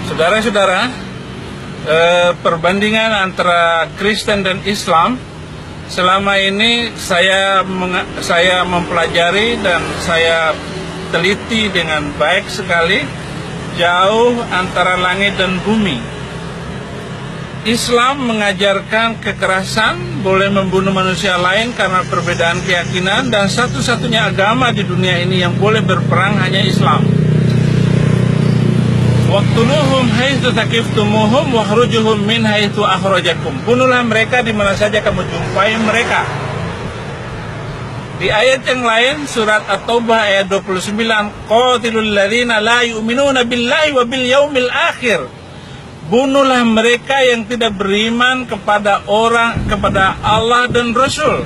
Saudara-saudara, perbandingan antara Kristen dan Islam selama ini saya mempelajari dan saya teliti dengan baik sekali, jauh antara langit dan bumi. Islam mengajarkan kekerasan, boleh membunuh manusia lain karena perbedaan keyakinan, dan satu-satunya agama di dunia ini yang boleh berperang hanya Islam. Waqtuluhum haitsu taqiftumuhum wakhrujuhum min haitsu akhrajakum. Bunuhlah mereka di mana saja kamu jumpai mereka. Di ayat yang lain, surat At-Taubah ayat 29, qatilul ladzina la yu'minuna billahi wa bil yaumil akhir. Bunuhlah mereka yang tidak beriman kepada Allah dan Rasul.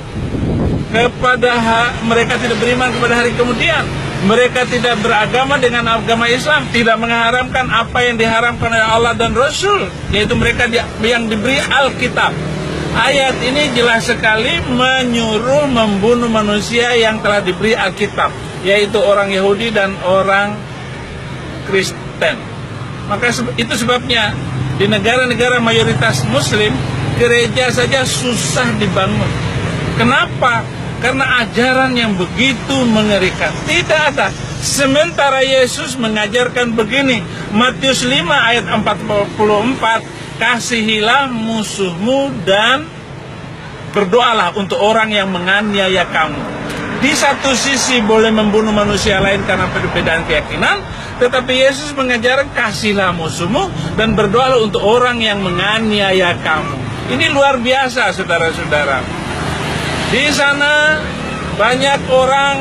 Mereka tidak beriman kepada hari kemudian. Mereka tidak beragama dengan agama Islam, tidak mengharamkan apa yang diharamkan oleh Allah dan Rasul, yaitu mereka yang diberi Alkitab. Ayat ini jelas sekali menyuruh membunuh manusia yang telah diberi Alkitab, yaitu orang Yahudi dan orang Kristen. Maka itu sebabnya di negara-negara mayoritas Muslim, gereja saja susah dibangun. Kenapa? Karena ajaran yang begitu mengerikan. Tidak ada. Sementara Yesus mengajarkan begini, Matius 5 ayat 44, kasihilah musuhmu dan berdoalah untuk orang yang menganiaya kamu. Di satu sisi boleh membunuh manusia lain karena perbedaan keyakinan, tetapi Yesus mengajarkan kasihlah musuhmu dan berdoalah untuk orang yang menganiaya kamu. Ini luar biasa, saudara-saudara. Di sana banyak orang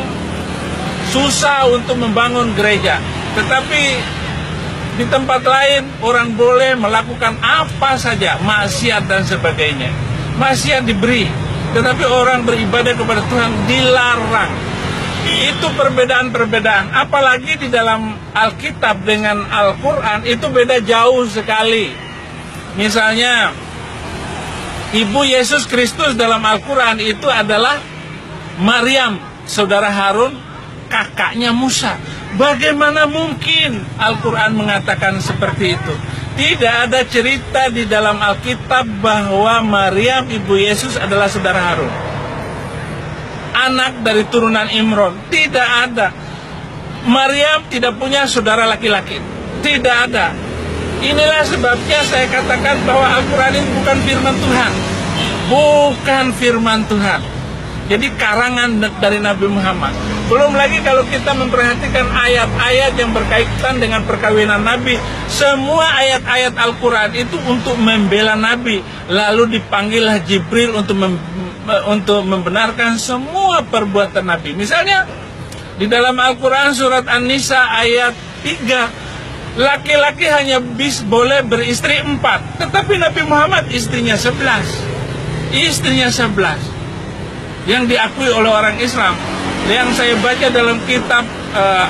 susah untuk membangun gereja, tetapi di tempat lain orang boleh melakukan apa saja, maksiat dan sebagainya. Maksiat diberi, tetapi orang beribadah kepada Tuhan dilarang. Itu perbedaan-perbedaan. Apalagi di dalam Alkitab dengan Al-Quran itu beda jauh sekali. Misalnya, Ibu Yesus Kristus dalam Al-Quran itu adalah Maryam, saudara Harun, kakaknya Musa. Bagaimana mungkin Al-Quran mengatakan seperti itu? Tidak ada cerita di dalam Alkitab bahwa Maryam, ibu Yesus adalah saudara Harun, anak dari turunan Imron. Tidak ada. Maryam tidak punya saudara laki-laki. Tidak ada. Inilah sebabnya saya katakan bahwa Al-Quran ini bukan firman Tuhan. Bukan firman Tuhan. Jadi karangan dari Nabi Muhammad. Belum lagi kalau kita memperhatikan ayat-ayat yang berkaitan dengan perkawinan Nabi. Semua ayat-ayat Al-Quran itu untuk membela Nabi. Lalu dipanggillah Jibril untuk membenarkan semua perbuatan Nabi. Misalnya di dalam Al-Quran surat An-Nisa ayat 3, laki-laki hanya boleh beristri 4, tetapi Nabi Muhammad istrinya 11. Istrinya 11 yang diakui oleh orang Islam. Yang saya baca dalam kitab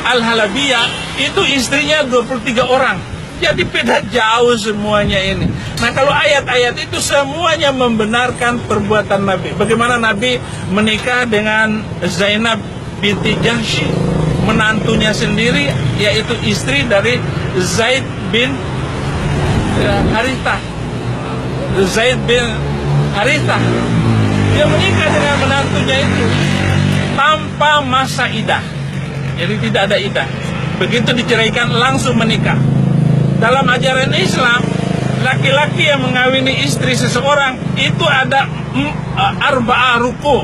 Al-Halabiyah, itu istrinya 23 orang. Jadi beda jauh semuanya ini. Nah, kalau ayat-ayat itu semuanya membenarkan perbuatan Nabi. Bagaimana Nabi menikah dengan Zainab binti Jahsy, menantunya sendiri, yaitu istri dari Zaid bin Harithah. Zaid bin Harithah, dia menikah dengan menantunya itu tanpa masa idah. Jadi tidak ada idah. Begitu diceraikan langsung menikah. Dalam ajaran Islam, laki-laki yang mengawini istri seseorang itu ada arba'ah ruku,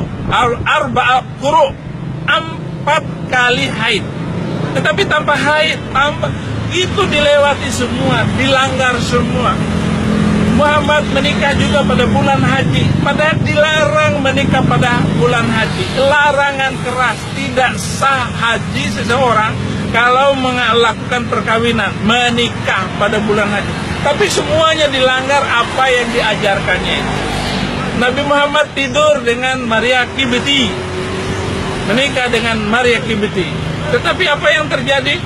arba'ah quru, 4 kali haid. Tetapi tanpa haid, itu dilewati semua, dilanggar semua. Muhammad menikah juga pada bulan haji, padahal dilarang menikah pada bulan haji. Larangan keras, tidak sah haji seseorang kalau melakukan perkawinan, menikah pada bulan haji. Tapi semuanya dilanggar apa yang diajarkannya itu. Nabi Muhammad tidur dengan Maria Kibti, menikah dengan Maria Kibti. Tetapi apa yang terjadi?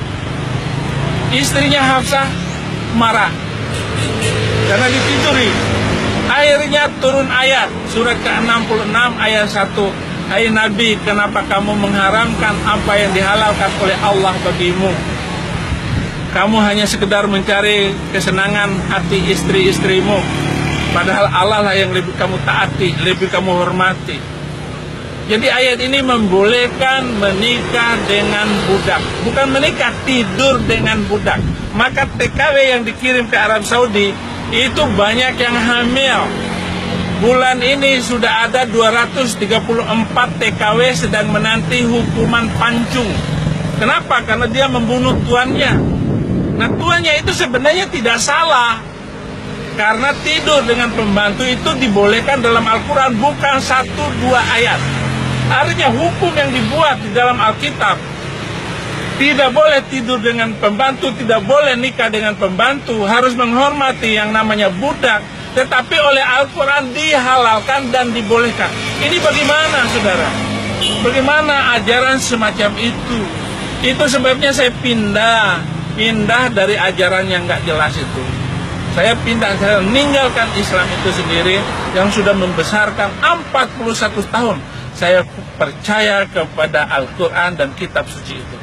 Istrinya Hafsah marah karena ditiduri. Akhirnya turun ayat surat ke-66 ayat 1. Hai Nabi, kenapa kamu mengharamkan apa yang dihalalkan oleh Allah bagimu? kamu hanya sekedar mencari kesenangan hati istri-istrimu, padahal Allah lah yang lebih kamu taati, lebih kamu hormati. Jadi ayat ini membolehkan menikah dengan budak, bukan menikah, tidur dengan budak. Maka TKW yang dikirim ke Arab Saudi itu banyak yang hamil. Bulan ini sudah ada 234 TKW sedang menanti hukuman pancung. Kenapa? Karena dia membunuh tuannya. Nah, tuannya itu sebenarnya tidak salah, karena tidur dengan pembantu itu dibolehkan dalam Al-Quran, bukan 1-2 ayat. Artinya hukum yang dibuat di dalam Alkitab, tidak boleh tidur dengan pembantu, tidak boleh nikah dengan pembantu, harus menghormati yang namanya budak, tetapi oleh Al-Quran dihalalkan dan dibolehkan. Ini bagaimana, saudara? Bagaimana ajaran semacam itu? Itu sebabnya saya pindah dari ajaran yang nggak jelas itu. Saya meninggalkan Islam itu sendiri yang sudah membesarkan 41 tahun. Saya percaya kepada Al-Quran dan kitab suci itu.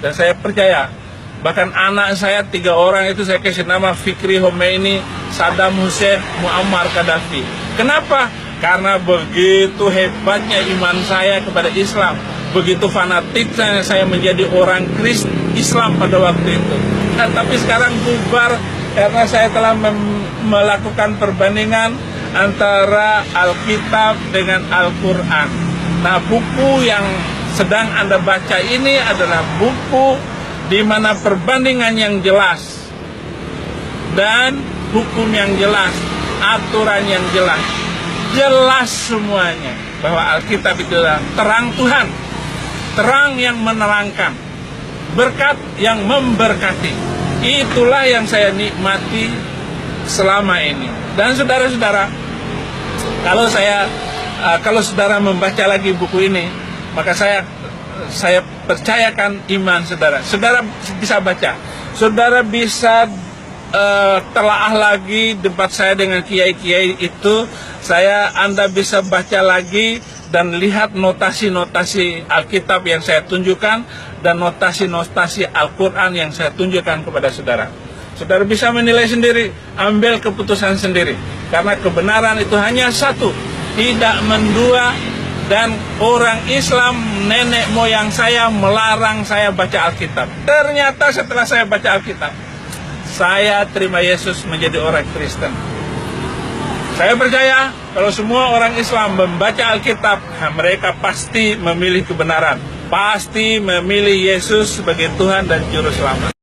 Dan saya percaya, bahkan anak saya 3 orang itu saya kasih nama Fikri Khomeini, Saddam Hussein, Muammar Gaddafi. Kenapa? Karena begitu hebatnya iman saya kepada Islam, begitu fanatiknya saya menjadi orang Kristen Islam pada waktu itu. Nah, tapi sekarang bubar karena saya telah melakukan perbandingan antara Alkitab dengan Al-Quran. Nah, buku yang sedang Anda baca ini adalah buku di mana perbandingan yang jelas dan hukum yang jelas, aturan yang jelas, jelas semuanya bahwa Alkitab itu adalah terang Tuhan, terang yang menerangkan, berkat yang memberkati. Itulah yang saya nikmati selama ini. Dan saudara-saudara, kalau saudara membaca lagi buku ini, maka saya percayakan iman saudara. Saudara bisa baca, saudara bisa telaah lagi debat saya dengan kiai-kiai itu. Anda bisa baca lagi dan lihat notasi-notasi Alkitab yang saya tunjukkan dan notasi-notasi Al-Quran yang saya tunjukkan kepada saudara. Saudara bisa menilai sendiri, ambil keputusan sendiri. Karena kebenaran itu hanya satu, tidak mendua. Dan orang Islam, nenek moyang saya melarang saya baca Alkitab. Ternyata setelah saya baca Alkitab, saya terima Yesus menjadi orang Kristen. Saya percaya kalau semua orang Islam membaca Alkitab, mereka pasti memilih kebenaran, pasti memilih Yesus sebagai Tuhan dan Juru Selamat.